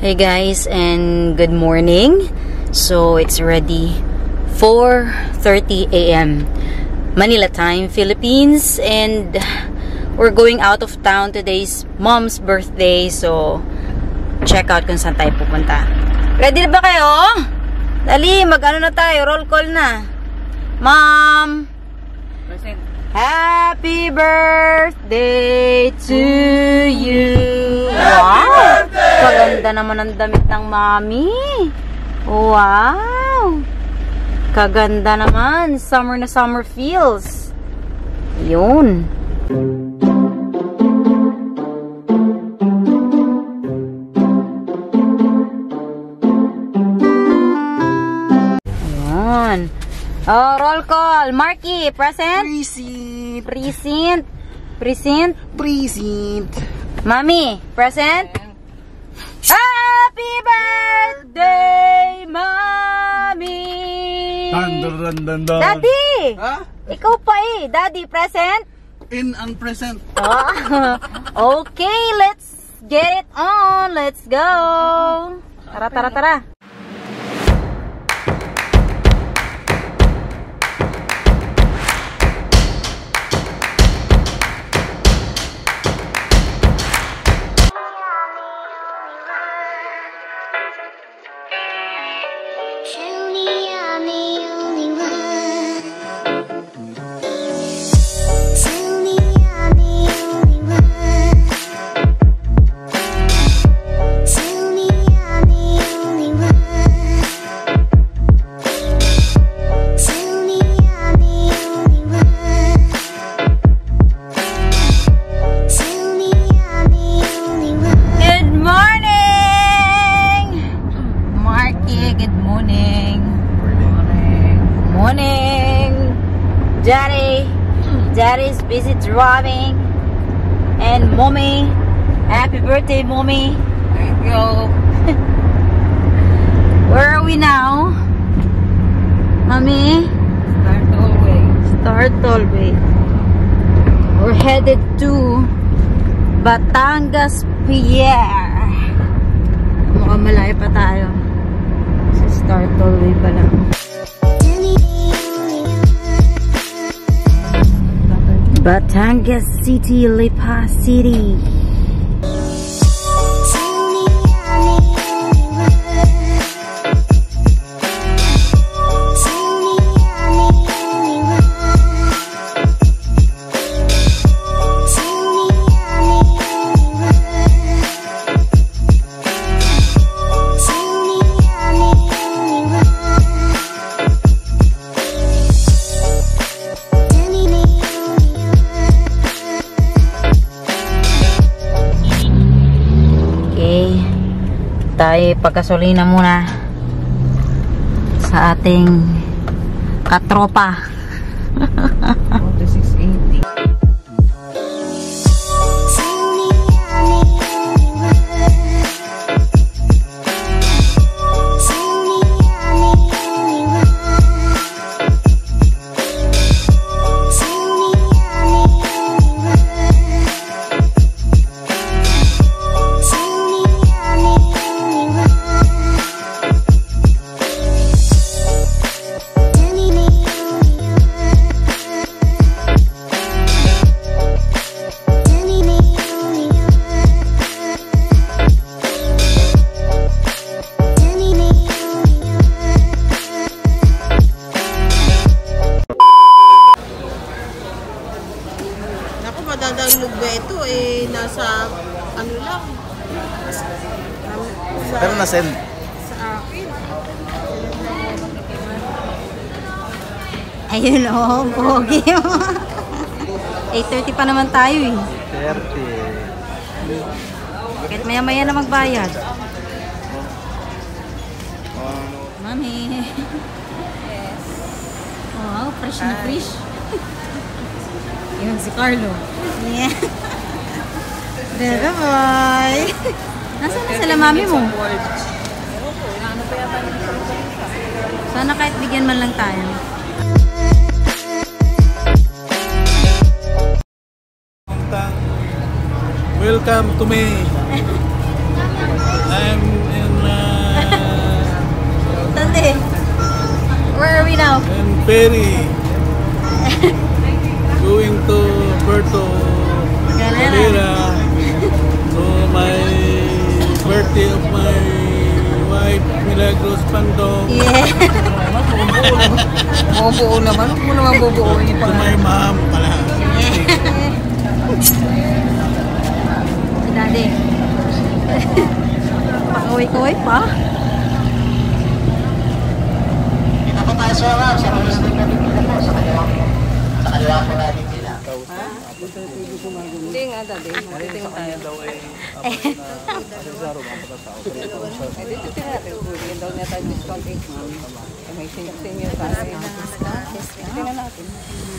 Hey guys, and good morning. So it's already 4:30 a.m. Manila time, Philippines, and we're going out of town. Today's mom's birthday, so check out kung saan tayo pupunta. Ready na ba kayo? Dali, mag-ano na tayo, roll call na. Mom! Present. Happy birthday to you! Wow! Kaganda naman ang damit ng mami. Wow! Kaganda naman. Summer na summer feels. Yun. Yun. Oh, roll call. Marky, present? Present. Present. Present. Present. Mami, present? Happy birthday, Mami! Dun. Daddy! Ha? Ikaw pa eh. Daddy, present? In and present. Oh. Okay, let's get it on. Let's go. Tara. Daddy's busy driving, and mommy, happy birthday, mommy. Thank you. Where are we now, mommy? Start Tollway. We're headed to Batangas Pier. Mukhang malayo pa tayo. Sa Start Tollway pa lang. Batangas City, Lipa City. Tayo pagkasolina muna sa ating katropa. 680. Madadalog ba ito eh, nasa ano lang Pero na-send. sa akin. Ayun o, pogi. 8:30 pa naman tayo eh. 30. Kahit maya-maya na magbayad. Mami. Yes. Wow, fresh na fresh. Yun si Carlo. Yeah. There boy. Nasaan na sila mami mo? Sana kahit bigyan man lang tayo. Welcome to me. I'm ferry going to Puerto Galera to my birthday of my wife Milagros Pandong. Yeah. Bubuo naman. Huwag mo naman bubuoin yung To my mom pala. Si Daddy. Pakaway-kaway pa. Hindi nga, Daddy. Matitingin tayo. Dito tingnan natin. Bigyan daw niya tayo discount 8 months. May senior tayo. Tingnan natin.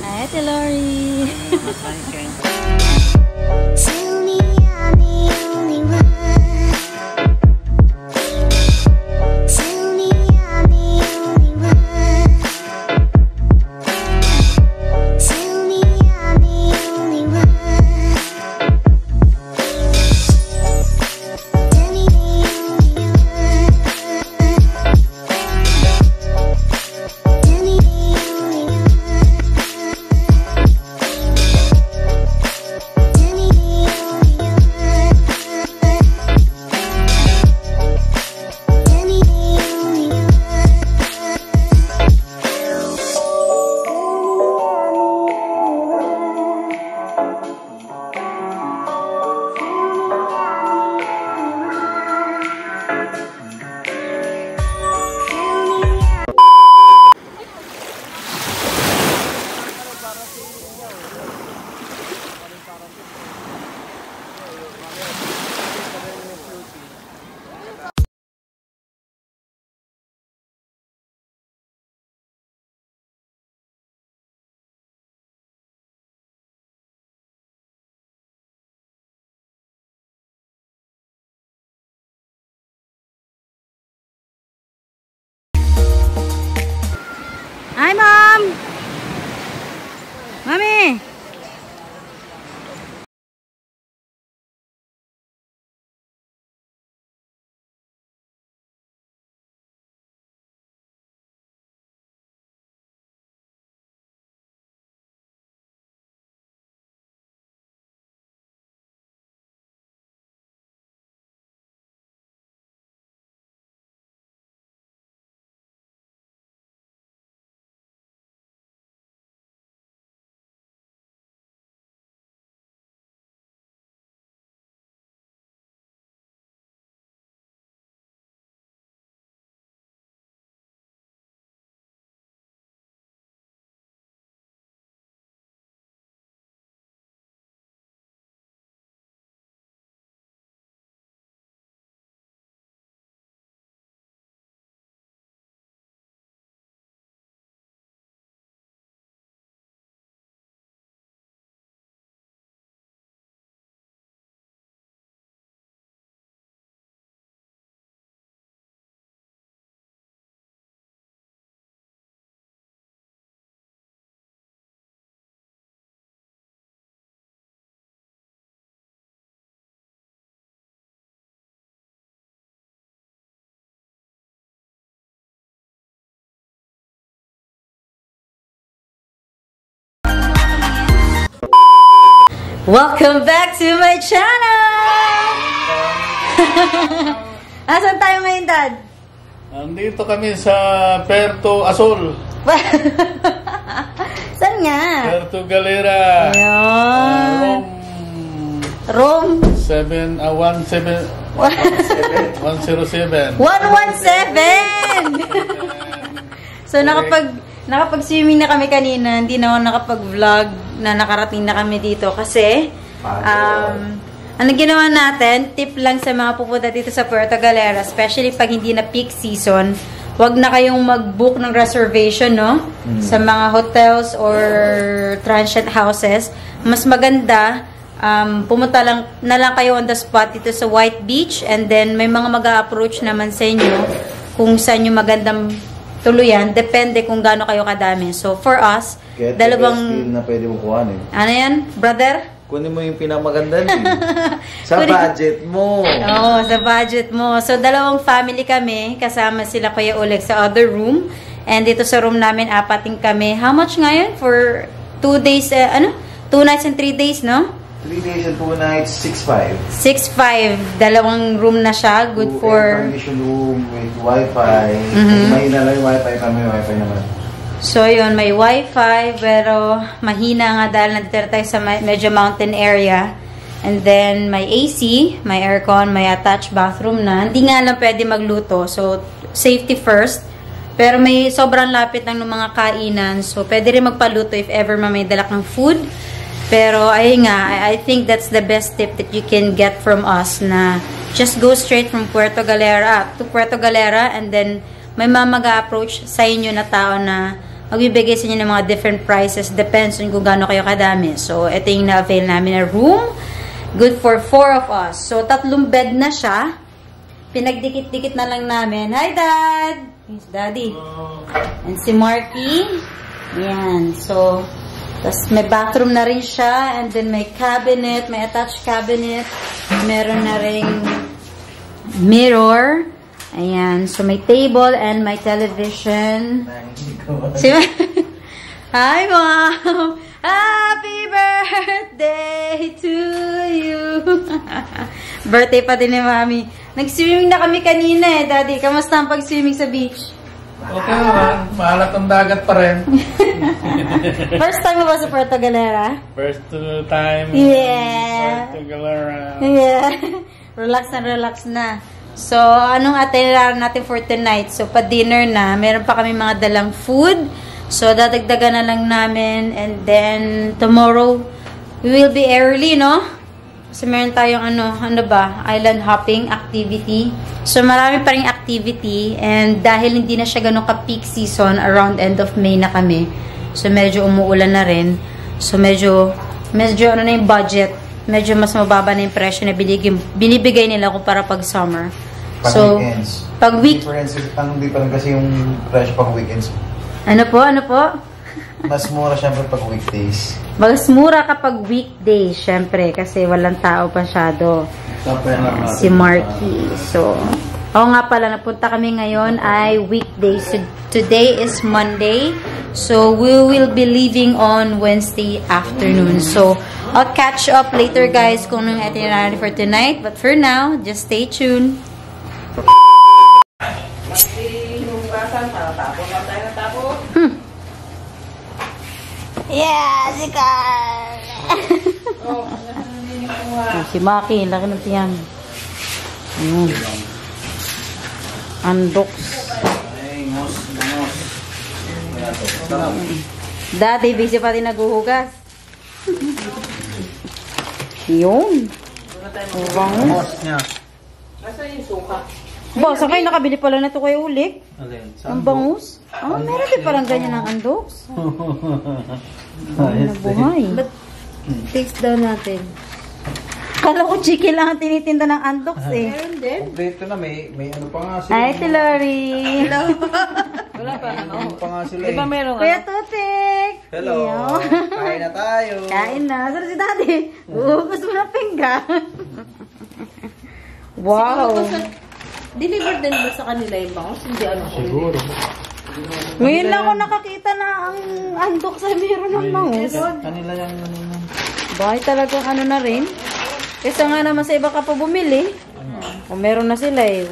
Hi, Ate Lori. Tell me I'm the only one. Tell me I'm the only one. Tell me I'm the only one. Tell me the only one. Tell me the only one. Hi, Mom! Mami! Welcome back to my channel! Asan tayo ngayon, Dad? Nandito kami sa Puerto Azul. Saan nga? Puerto Galera. Ayun. Rome Rome. 107. 117! So, nakapag-swimming na kami kanina. Hindi na ako nakapag-vlog na nakarating na kami dito. Kasi, ano ginawa natin, tip lang sa mga pupunta dito sa Puerto Galera, especially pag hindi na peak season, wag na kayong mag-book ng reservation, no? Sa mga hotels or transient houses. Mas maganda, pumunta lang kayo on the spot dito sa White Beach, and then may mga mag-a-approach naman sa inyo kung saan yung magandang tuluyan. Depende kung gaano kayo kadami. So, for us, Get dalawang... na pwede mo kuhanin. Ano yan, brother? Kunin mo yung pinamaganda sa budget mo. Oo, sa budget mo. So, dalawang family kami. Kasama sila Kuya Oleg sa other room. And dito sa room namin, apating kami. How much ngayon? For 2 days, 2 nights and 3 days, no? 3 days and 2 nights, 6,500. 6,500. Dalawang room na siya. Good for... Air-conditioned room with wifi. Mahina lang yung wifi, kami wifi naman. So, yun. May wifi, pero mahina nga dahil nandito tayo sa medyo mountain area. And then, may AC, may aircon, may attached bathroom na. Hindi nga lang pwede magluto. So, safety first. Pero may sobrang lapit lang ng mga kainan. So, pwede rin magpaluto if ever may dala kang food. Pero, ayun nga, I think that's the best tip that you can get from us na just go straight from Puerto Galera to Puerto Galera and then may mag-approach sa inyo na tao na magbibigay sa inyo ng mga different prices. Depends on kung gaano kayo kadami. So, ito yung na-avail namin na room. Good for 4 of us. So, 3 bed na siya. Pinagdikit-dikit na lang namin. Hi, Dad! Here's Daddy. And si Marky. Yan. So, tas may bathroom na rin siya. And then may cabinet. May attached cabinet. Meron na ring mirror. Ayan. So, may table and may television. Hi, Mom! Happy birthday to you! Birthday pa din ni Mami. Nag-swimming na kami kanina eh, Daddy. Kamusta ang pag-swimming sa beach? Okay naman. Mahalat ang dagat pa rin. First time mo ba sa Puerto Galera? First time. Yeah. Puerto Galera. Yeah. Relax na. So, anong itinerary natin for tonight? So, pa-dinner na. Meron pa kami mga dalang food. So, dadagdagan na lang namin. And then, tomorrow, we will be early, no? Kasi meron tayong island hopping activity. So, marami pa rin activity. And dahil hindi na siya ganun ka-peak season, around end of May na kami. So, medyo umuulan na rin. So, medyo na yung budget. Medyo mas mababa na yung presyo na binibigay nila kung para pag summer. Pag so, weekends. Pag Difference, ang different kasi yung presyo pag weekends. Ano po? Mas mura syempre pag weekdays. Mas mura kapag weekdays, syempre, kasi walang tao pasyado. Si Marky. So, nga pala, napunta kami ngayon ay weekdays. So, today is Monday. So, we will be leaving on Wednesday afternoon. So, I'll catch up later, guys, kung anong itinerary for tonight. But for now, just stay tuned. Yeah, si Carl! Si Maki, laki ng tiyan. Andox. Daddy, busy pa rin naghuhugas. Yun. Bangus. Nasa yung suka? Boss, kayo nakabili pala na ito kayo ulit. Ang bangus. Meron din parang ganyan ng andox. Nabuhay. But, taste daw natin. Kala ko chicken lang ang tinitinda ng andox eh. Meron din. Kompleto na, may ano pa nga sila. Hi, Tilori. Hello. Wala pa. Ano pa nga sila Di ba meron Kuya Tutik. Hello. Kain na tayo. Kain na. Saan si Daddy? Gusto mo ng pinggan. Wow. Delivered din ba sa kanila yung bangus? Hindi siguro. Ngayon lang ako nakakita na ang andok sa meron ng bangus. Kanila yung Bahay talagang na rin. Kesa nga naman sa iba ka pa bumili. Kung meron na sila eh.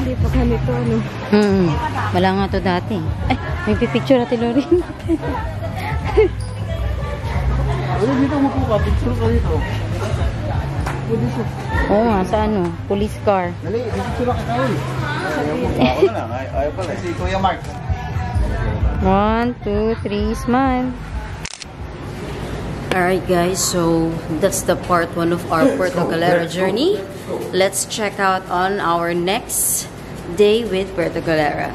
hindi pa ganito, ano. Wala nga to dati. Ay, may pipicture natin, Lorin. Uy, dito mo ka. Picture ka dito. Oo nga, sa ano? Police car. Dali, picture ka tayo. Ako na lang. Ayaw pala. Si Kuya Mark. 1, 2, 3, smile. Alright guys, so that's the part 1 of our Puerto Galera journey. Let's check out on our next day with Puerto Galera.